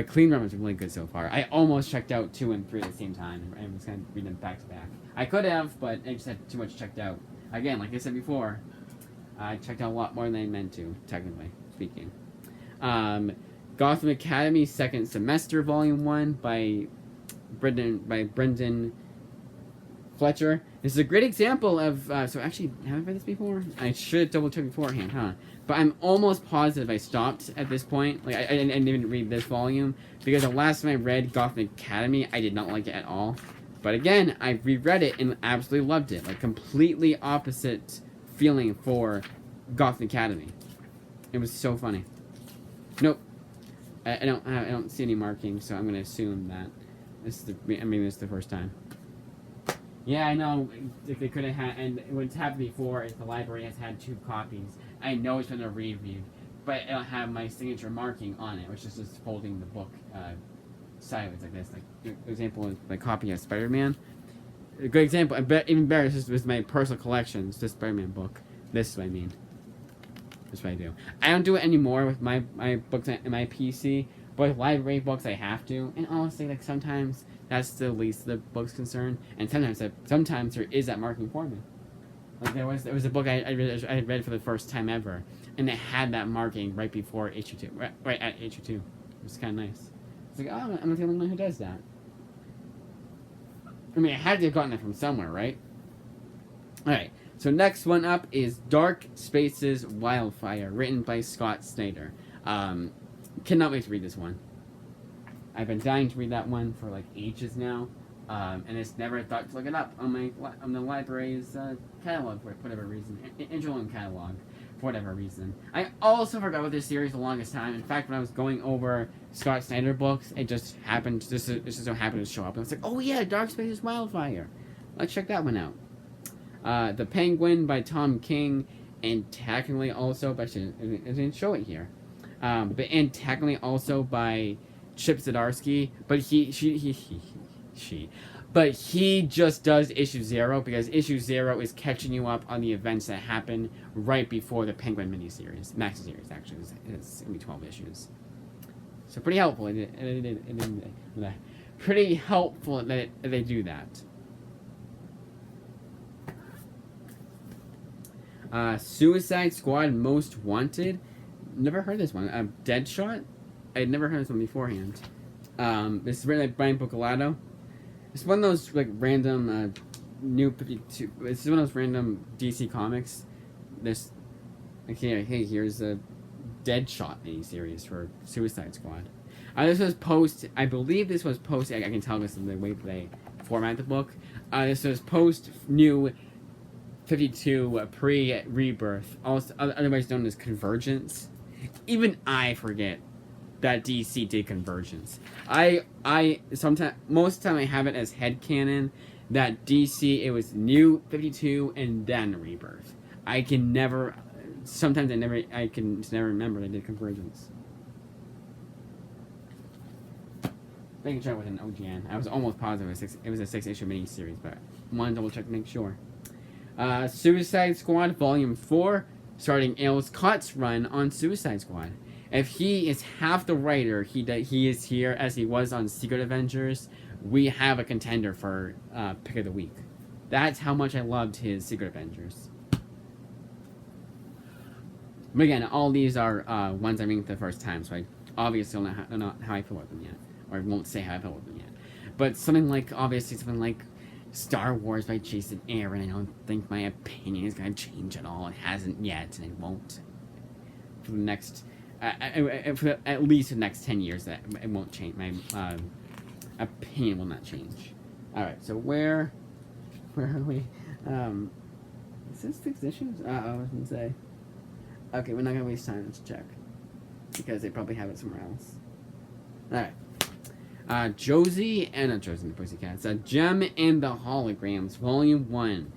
Clean Room is really good so far. I almost checked out 2 and 3 at the same time. I was going to read them back to back. I could have, but I just had too much checked out. Again, like I said before, I checked out a lot more than I meant to, technically speaking. Gotham Academy Second Semester Volume 1 by Brendan Fletcher. This is a great example of, so actually, have I read this before? I should double check beforehand, huh? But I'm almost positive I stopped at this point. Like, I didn't even read this volume, because the last time I read Gotham Academy, I did not like it at all. But again, I reread it and absolutely loved it. Like, completely opposite feeling for Gotham Academy. It was so funny. Nope. I don't see any markings, so I'm going to assume that this is the first time. Yeah, I know. If they could have had, and what's happened before is the library has had 2 copies. I know it's been a review, but it'll have my signature marking on it, which is just folding the book sideways like this. Like, for example, is my copy of Spider-Man. A good example, even better, this was my personal collection. It's this Spider-Man book. This is what I mean. That's what I do. I don't do it anymore with my books and my PC, but with library books I have to. And honestly, like, sometimes that's the least of the book's concern, and sometimes there is that marking for me. Like there was a book I had read for the first time ever, and it had that marking right before issue 2, right at issue 2. It was kind of nice. It's like, oh, I'm not the only one who does that. I mean, I had to have gotten it from somewhere, right? All right. So next one up is Dark Spaces Wildfire, written by Scott Snyder. Cannot wait to read this one. I've been dying to read that one for like ages now, and it's never thought to look it up on the library's catalog for whatever reason, interloan catalog for whatever reason. I also forgot about this series the longest time. In fact, when I was going over Scott Snyder books, it just happened. This just so happened to show up. And I was like, oh yeah, Dark Spaces Wildfire. Let's check that one out. The Penguin by Tom King, and technically also by I didn't show it here. And technically also by Chip Zdarsky, but but he just does issue 0 because issue 0 is catching you up on the events that happen right before the Penguin miniseries, maxi series actually. It's gonna be 12 issues, so pretty helpful. Pretty helpful that they do that. Suicide Squad Most Wanted. Never heard of this one. Deadshot. I'd never heard of this one beforehand. This is written by Brian Buccellato. It's one of those like random new 52. It's one of those random DC comics. This okay. Hey, here's a Deadshot miniseries for Suicide Squad. This was post. I believe this was post. I can tell this is the way they format the book. This was post new 52 pre-Rebirth, also otherwise known as Convergence. Even I forget that DC did Convergence. Sometimes, most of the time I have it as headcanon that DC, it was new 52 and then Rebirth. I can never remember they did Convergence. Making sure it was an OGN. I was almost positive it was a 6-issue miniseries, but I wanted to double check to make sure. Suicide Squad Volume 4, starting Al Scott's run on Suicide Squad. If he is half the writer he is here as he was on Secret Avengers, we have a contender for Pick of the Week. That's how much I loved his Secret Avengers. But again, all these are ones I'm reading for the first time, so I obviously don't know how I feel about them yet. Or I won't say how I feel about them yet. But something like Star Wars by Jason Aaron, I don't think my opinion is going to change at all. It hasn't yet, and it won't. For the next, for at least the next 10 years, that it won't change. My opinion will not change. Alright, so where are we? Is this 6 issues? I was going to say. Okay, we're not going to waste time. Let's check. Because they probably have it somewhere else. Alright. Josie and the Pussycats. Gem and the Holograms, Volume 1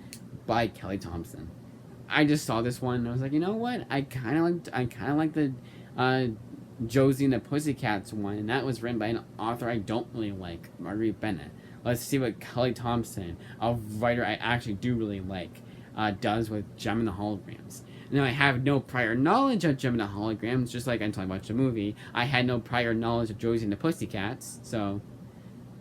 by Kelly Thompson. I just saw this one and I was like, you know what? I kinda like the Josie and the Pussycats one, and that was written by an author I don't really like, Marguerite Bennett. Let's see what Kelly Thompson, a writer I actually do really like, does with Gem and the Holograms. Now, I have no prior knowledge of Gem and the Holograms, just like until I watched the movie. I had no prior knowledge of Josie and the Pussycats, so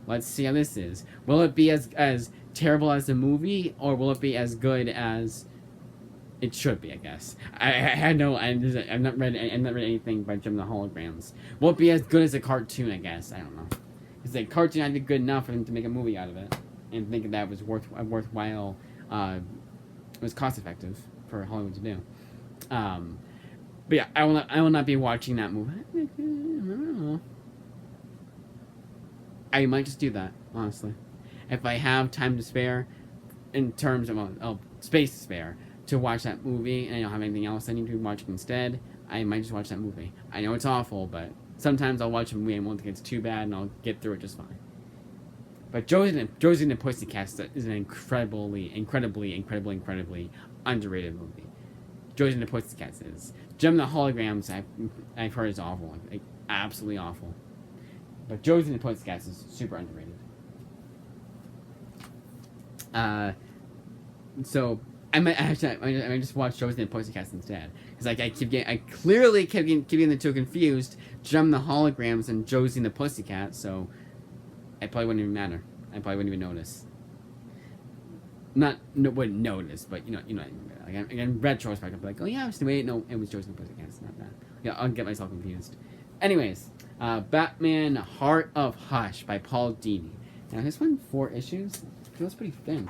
let's see how this is. Will it be as terrible as the movie, or will it be as good as it should be, I guess? I've not read anything by Gem and the Holograms. Will it be as good as a cartoon, I guess? I don't know. Because the cartoon I did good enough for them to make a movie out of it, and thinking that was worthwhile, it was cost effective for Hollywood to do. But yeah, I will not be watching that movie. I might just do that, honestly. If I have time to spare, in terms of space to spare, to watch that movie, and I don't have anything else I need to be watching instead, I might just watch that movie. I know it's awful, but sometimes I'll watch a movie and won't think it's too bad, and I'll get through it just fine. But Josie and the Pussycats is an incredibly underrated movie. Josie and the Pussycats is. Gem and the Holograms, I've heard is awful, like absolutely awful. But Josie and the Pussycats is super underrated. So I might just watch Josie and the Pussycats instead, because I clearly kept getting the two confused, Gem and the Holograms and Josie and the Pussycats. So it probably wouldn't even matter. I probably wouldn't even notice. Wouldn't notice, but you know, like in retrospect, I'd be like, oh yeah, wait, no, it was Josie and the Pussycats, not that. Yeah, I'll get myself confused. Anyways, Batman: Heart of Hush by Paul Dini. Now this one 4 issues. It feels pretty thin.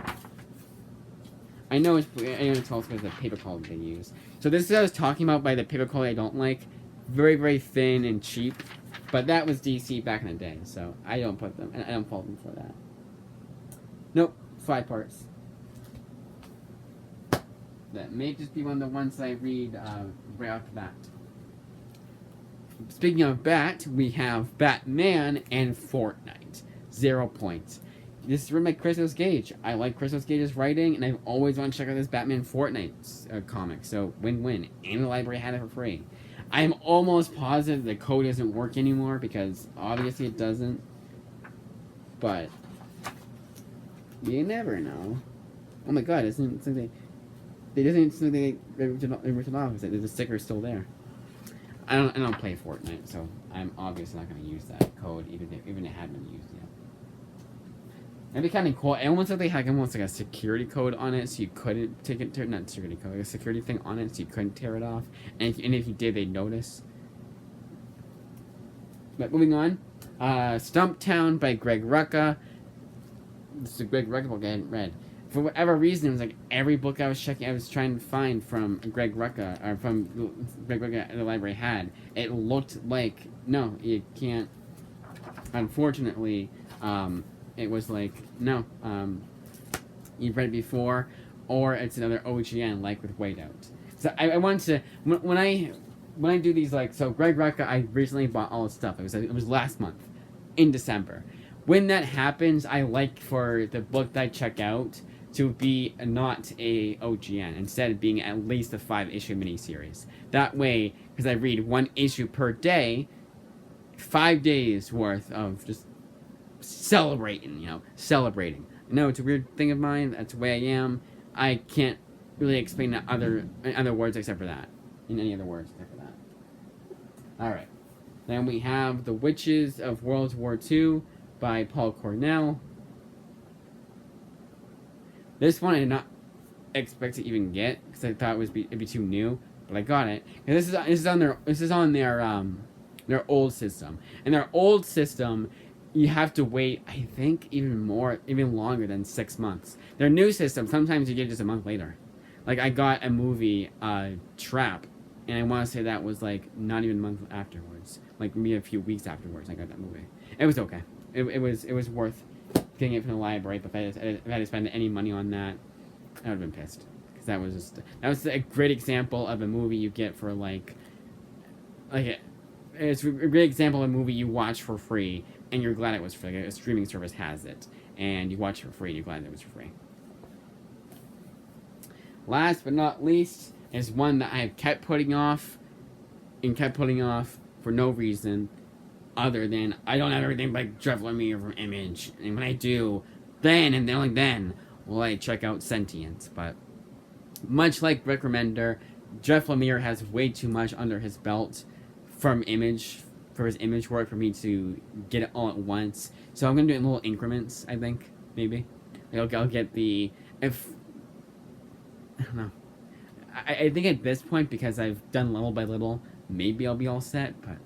I know it's also because of the paper quality they use. So this is what I was talking about by the paper quality I don't like. Very, very thin and cheap. But that was DC back in the day, so I don't fault them for that. Nope, 5 parts. that may just be one of the ones that I read right off the bat. Speaking of Bat, we have Batman and Fortnite. 0 points. This is written by Christos Gage. I like Christos Gage's writing, and I've always wanted to check out this Batman Fortnite comic. So win-win. And the library had it for free. I'm almost positive the code doesn't work anymore because obviously it doesn't. But you never know. Oh my god, isn't something they doesn't something they ripped it off. The sticker's still there. I don't play Fortnite, so I'm obviously not going to use that code even if it had been used yet. It'd be kind of cool. It almost like they had almost like a security code on it, so you couldn't take it. Not security code, like a security thing on it, so you couldn't tear it off. And if you did, they'd notice. But moving on, Stumptown by Greg Rucka. This is a Greg Rucka book I hadn't read. For whatever reason, it was like every book I was trying to find from Greg Rucka, or from Greg Rucka the library had. It looked like, no, you can't. Unfortunately, it was like, no, you've read it before, or it's another OGN, like with Whiteout. So I wanted to, when I do these, like, so Greg Rucka, I recently bought all his stuff. It was last month, in December. When that happens, I like for the book that I check out to be not a OGN, instead of being at least a 5-issue miniseries. That way, because I read 1 issue per day, 5 days worth of just celebrating. I know it's a weird thing of mine, that's the way I am. I can't really explain that in other words except for that. In any other words except for that. Alright. Then we have The Witches of World War II by Paul Cornell. This one I did not expect to even get because I thought it'd be too new, but I got it. And this is on their old system. And their old system, you have to wait, I think, even longer than 6 months. Their new system, sometimes you get it just a month later. Like, I got a movie, Trap, and I want to say that was, like, not even a month afterwards. Like, maybe a few weeks afterwards I got that movie. It was okay. It was worth getting it from the library, but if I had to spend any money on that, I would have been pissed. Because that was a great example of a movie you get for, it's a great example of a movie you watch for free, and you're glad it was free. Like a streaming service has it, and you watch it for free, and you're glad it was free. Last but not least is one that I've kept putting off for no reason other than I don't have everything by Jeff Lemire from Image, and when I do, then and only then will I check out Sentient. But much like Rick Remender, Jeff Lemire has way too much under his belt from Image, for his Image work, for me to get it all at once. So I'm gonna do it in little increments, I think, maybe. I'll get the, I don't know. I think at this point, because I've done little by little, maybe I'll be all set, but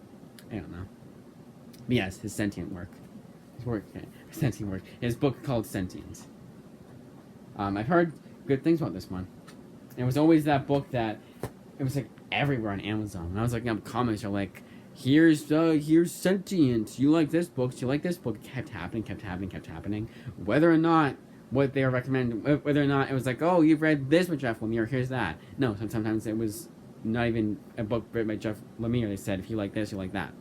I don't know. But yes, his sentient work. His book called Sentience. I've heard good things about this one. It was always that book that it was like everywhere on Amazon. When I was looking up comics, you're like, here's Sentience. You like this book? Do you like this book? It kept happening. Whether or not what they were recommending, whether or not it was like, oh, you've read this with Jeff Lemire, here's that. No, sometimes it was not even a book written by Jeff Lemire. They said, if you like this, you like that.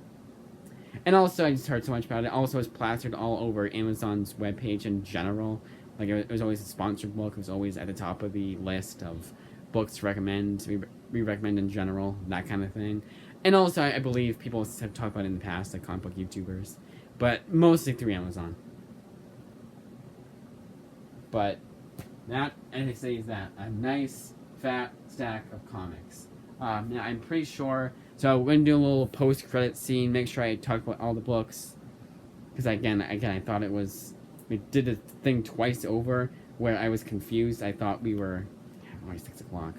And also, I just heard so much about it. Also, it's plastered all over Amazon's webpage in general. Like, it was always a sponsored book. It was always at the top of the list of books to recommend, we recommend in general, that kind of thing. And also, I believe people have talked about it in the past, like comic book YouTubers. But mostly through Amazon. But that, as I say, is that. A nice, fat stack of comics. Now, I'm pretty sure... So we're going to do a little post-credit scene, make sure I talk about all the books. Because again, I thought it was... We did the thing twice over where I was confused. I thought we were... Already 6 o'clock.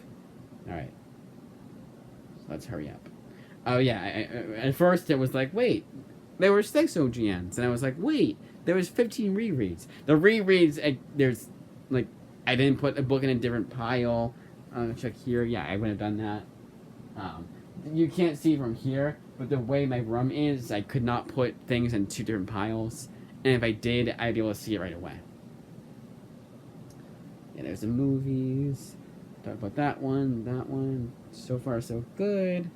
Alright. So let's hurry up. Oh yeah, at first it was like, wait, there were 6 OGNs. And I was like, wait, there was 15 rereads. The rereads, there's, like, I didn't put a book in a different pile. Check here. Yeah, I would have done that. You can't see from here, but the way my room is, I could not put things in 2 different piles. And if I did, I'd be able to see it right away. Yeah, there's the movies. Talk about that one, that one. So far, so good.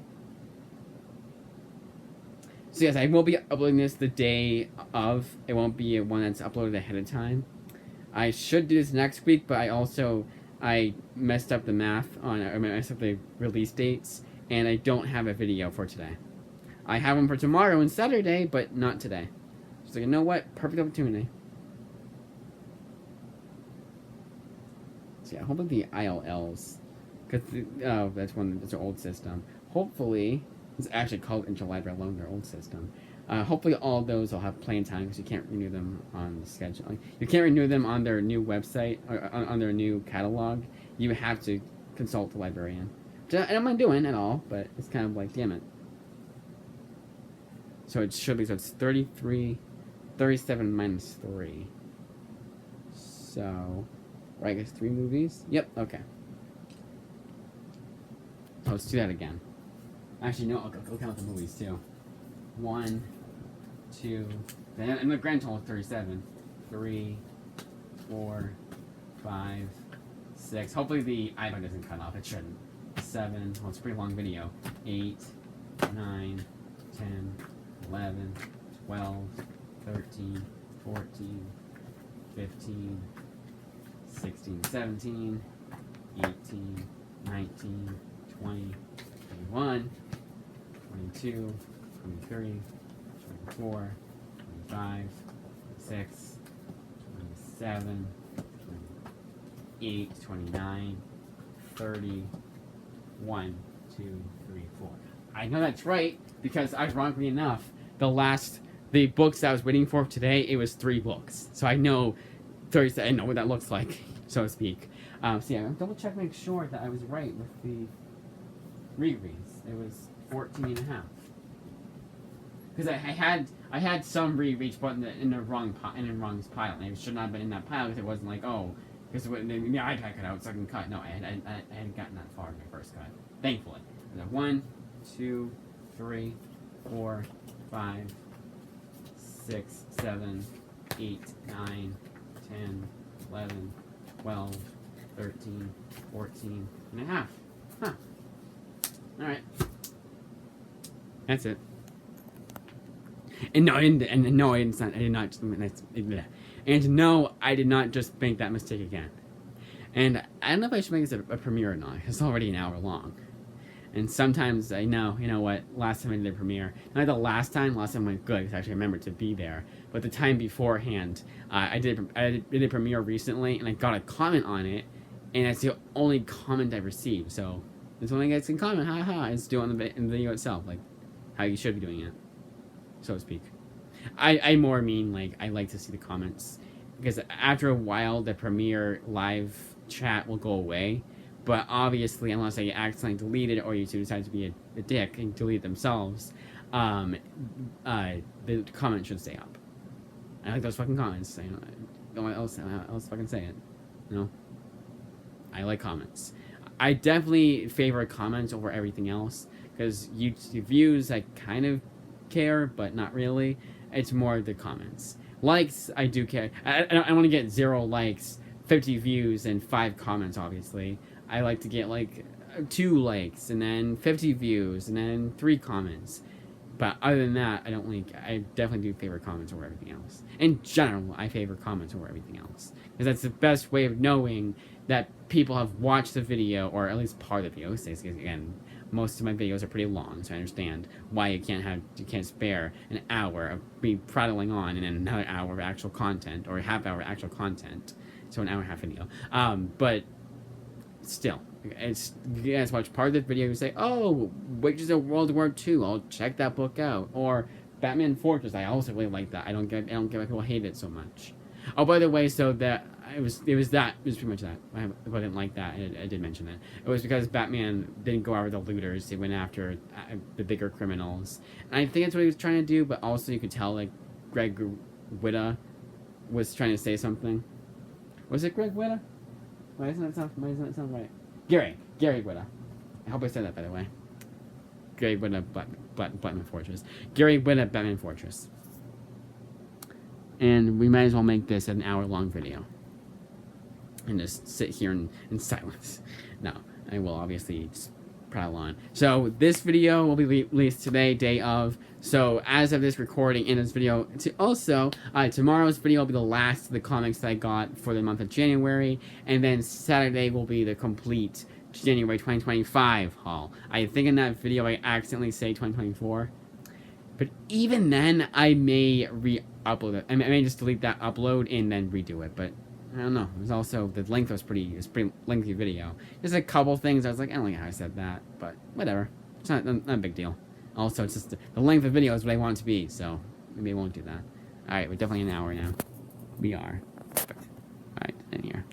So yes, I will be uploading this the day of. It won't be one that's uploaded ahead of time. I should do this next week, but I messed up the math I messed up the release dates, and I don't have a video for today. I have one for tomorrow and Saturday, but not today. So you know what? Perfect opportunity. So yeah, hopefully the ILLs, because that's an old system. Hopefully, it's actually called Interlibrary Loan, their old system. Hopefully all of those will have playing time because you can't renew them on the schedule. You can't renew them on their new website or on their new catalog. You have to consult the librarian. Which I don't mind doing at all, but it's kind of like, damn it. So it should be, so it's 37 minus 3. So, or I guess 3 movies? Yep, okay. So let's do that again. Actually, no, I'll count the movies too. 1, 2, and the grand total is 37. 3, 4, 5, 6. Hopefully the iPhone doesn't cut off. It shouldn't. 7. Well, it's a pretty long video. 8, 9, 10, 11, 12, 13, 14, 15, 16, 17, 18, 19, 20, 21, 22, 23, 24, 25, 26, 27, 28, 29, 30, 1, 2, 3, 4. I know that's right because, ironically enough, the books that I was waiting for today, it was 3 books. So I know Thursday, I know what that looks like, so to speak. So yeah, I'll double check, make sure that I was right with the rereads. It was 14 and a half. Because I had some rereads, but in the wrong pile, and it should not have been in that pile because it wasn't like, oh, because the iPad cut out, so I can cut. No, I hadn't gotten that far in my first cut. Thankfully. 1, 2, 3, 4, 5, 6, 7, 8, 9, 10, 11, 12, 13, 14 and a half. Huh. Alright. That's it. And no, I did not just make that mistake again. And I don't know if I should make this a premiere or not. It's already an hour long. And sometimes I know, you know what, last time I did a premiere, not the last time went good, because I actually remembered to be there, but the time beforehand, I did a premiere recently, and I got a comment on it, and it's the only comment I received, so it's only guys can comment, haha, it's do it in the video itself, like, how you should be doing it, so to speak. I more mean, like, I like to see the comments, because after a while, the premiere live chat will go away. But obviously, unless I accidentally delete it or YouTube decides to be a dick and delete themselves, the comment should stay up. I like those fucking comments. I don't know what else fucking say it. You know? I like comments. I definitely favor comments over everything else, because YouTube views, I kind of care, but not really. It's more the comments. Likes, I do care. I want to get 0 likes, 50 views, and 5 comments, obviously. I like to get like 2 likes and then 50 views and then 3 comments. But other than that, I definitely do favor comments over everything else. In general, I favor comments over everything else. Because that's the best way of knowing that people have watched the video, or at least part of the video. Because again, most of my videos are pretty long, so I understand why you can't spare an hour of me prattling on and then another hour of actual content, or a half hour of actual content. So an hour and a half video. But still, it's watch part of the video and say, oh, Witches of World War II, I'll check that book out. Or Batman Fortress, I also really like that. I don't get why people hate it so much. Oh, by the way, so that it was pretty much that. I didn't like that. I did mention that. It was because Batman didn't go after the looters. He went after the bigger criminals. And I think that's what he was trying to do, but also you could tell, like, Greg Witta was trying to say something. Was it Greg Witta? Why doesn't that sound right? Gary Whitta. I hope I said that, by the way. Gary Whitta, Batman Fortress. Gary Whitta, Batman Fortress. And we might as well make this an hour-long video. and just sit here in silence. No, I will obviously just prattle on. So this video will be released today, day of. So as of this recording in this video, also tomorrow's video will be the last of the comics that I got for the month of January, and then Saturday will be the complete January 2025 haul. I think in that video I accidentally say 2024, but even then I may re-upload it. I may just delete that upload and then redo it, but I don't know. It was also, the length was pretty lengthy video. There's a couple things I was like, I don't like how I said that, but whatever. It's not a big deal. Also, it's just the length of the video is what I want it to be, so maybe I won't do that. Alright, we're definitely an hour now. We are. Perfect. Alright, in here.